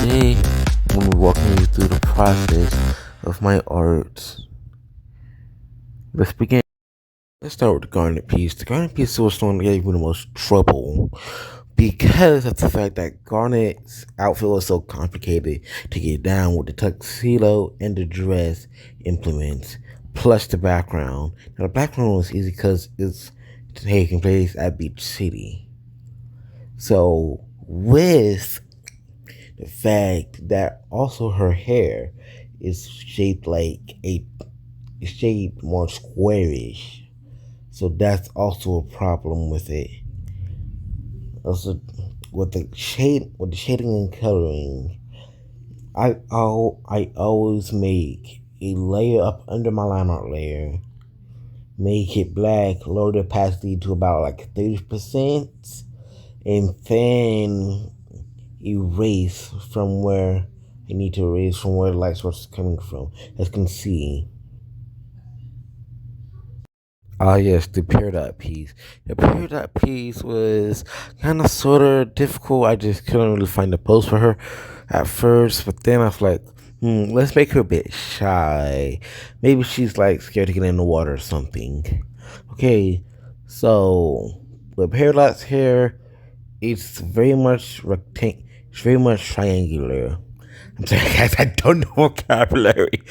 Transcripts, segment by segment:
Today, I'm going to be walking you through the process of my art. Let's begin. Let's start with the garnet piece. The garnet piece was the one that gave me the most trouble because of the fact that Garnet's outfit was so complicated to get down with the tuxedo and the dress implements, plus the background. Now, the background was easy because it's taking place at Beach City. So, with the fact that also her hair is shaped like shaped more squarish, so that's also a problem with it. Also, with the shading and coloring, I always make a layer up under my line art layer, make it black, lower the opacity to about like 30%, and then erase from where I need to erase from where the light source is coming from. As you can see. Ah yes, the peridot piece. The peridot piece was kind of sort of difficult. I just couldn't really find a pose for her at first, but then I was like, let's make her a bit shy. Maybe she's like scared to get in the water or something. Okay, so with peridot's hair, it's very much it's very much triangular. I'm sorry, guys, I don't know vocabulary.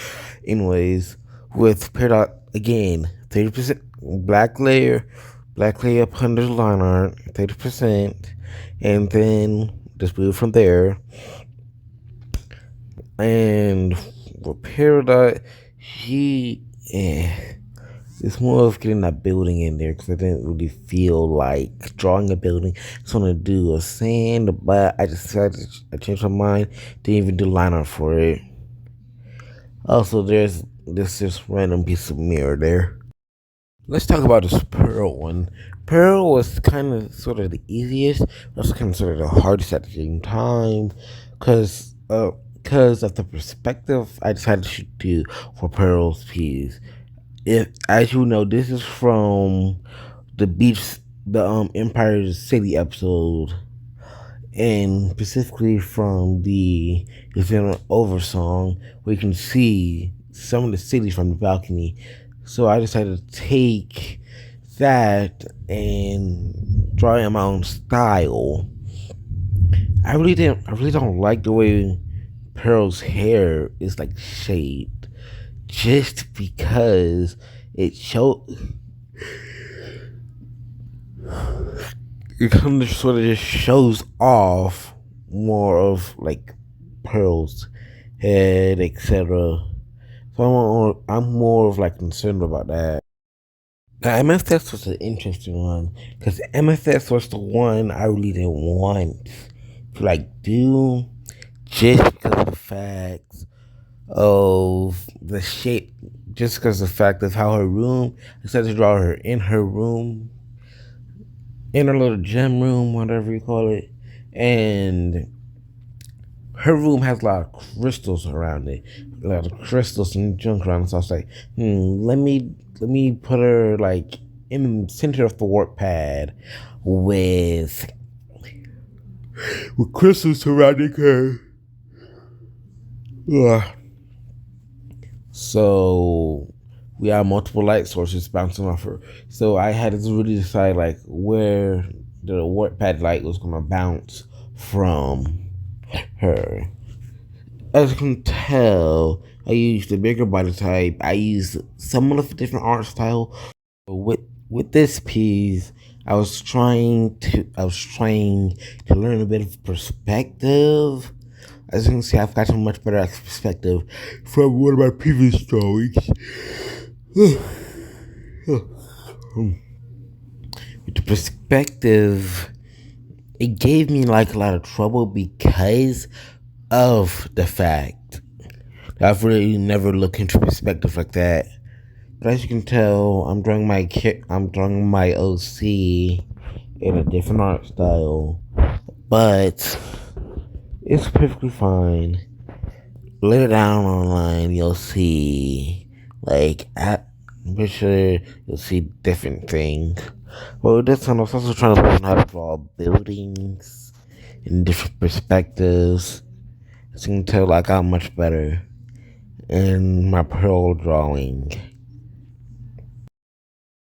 Anyways, with Peridot, again, 30% black layer up under the line art, 30%, and then just move from there. And with Peridot, it's more of getting that building in there because I didn't really feel like drawing a building. I just want to do a sand, but I decided I changed my mind. Didn't even do line art for it. Also, there's this random piece of mirror there. Let's talk about this Pearl one. Pearl was kind of sort of the easiest, but also kind of sort of the hardest at the same time, because of the perspective I decided to do for Pearl's piece. If, as you know, this is from the Empire City episode, and specifically from the Over song, where you can see some of the cities from the balcony. So I decided to take that and draw in my own style. I really don't like the way Pearl's hair is like shaped, just because it kind of sort of just shows off more of like Pearl's head, etc. So I'm more of like concerned about that. Now, MFS was an interesting one because MFS was the one I really didn't want to like do, just because of the fact of the shape, just because of the fact of how her room. I decided to draw her in her room, in her little gym room, whatever you call it, and her room has a lot of crystals around it, a lot of crystals and junk around it. So I was like, let me put her like in the center of the work pad with crystals surrounding her. Ugh. So we have multiple light sources bouncing off her. So I had to really decide like where the work pad light was gonna bounce from her. As you can tell, I used the bigger body type. I used some of the different art style. With this piece, I was trying to learn a bit of perspective. As you can see, I've gotten much better at perspective from one of my previous drawings. With the perspective, it gave me like a lot of trouble because of the fact that I've really never looked into perspective like that. But as you can tell, I'm drawing my OC in a different art style, but it's perfectly fine. Later down online, you'll see I'm pretty sure you'll see different things. But with this one, I was also trying to learn how to draw buildings in different perspectives. As you can tell, I got much better in my pearl drawing.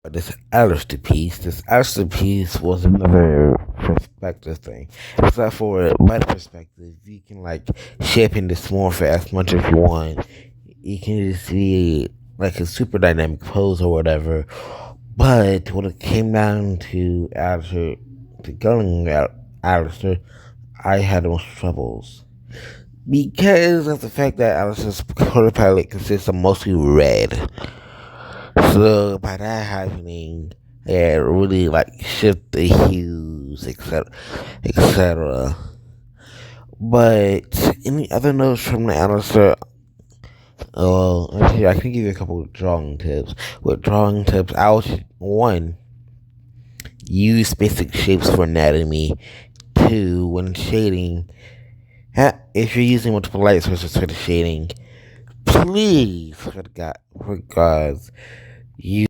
But this Alistair piece was another perspective thing. Except for my perspective, you can like shape and dysmorph it as much as you want. You can just be like a super dynamic pose or whatever. But when it came down to Alistair, to going out Alistair, I had most troubles. Because of the fact that Alistair's color palette consists of mostly red. So by that happening, yeah, really like shift the hues, etc. But any other notes from the Alistair? Actually, I can give you a couple of drawing tips. With drawing tips, I would one use basic shapes for anatomy. Two, when shading, if you're using multiple light sources for the shading, please, for God's, you.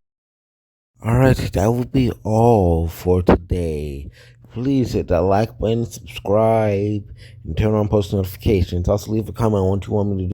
Alright, that would be all for today. Please hit that like button, subscribe, and turn on post notifications. Also, leave a comment on what you want me to do.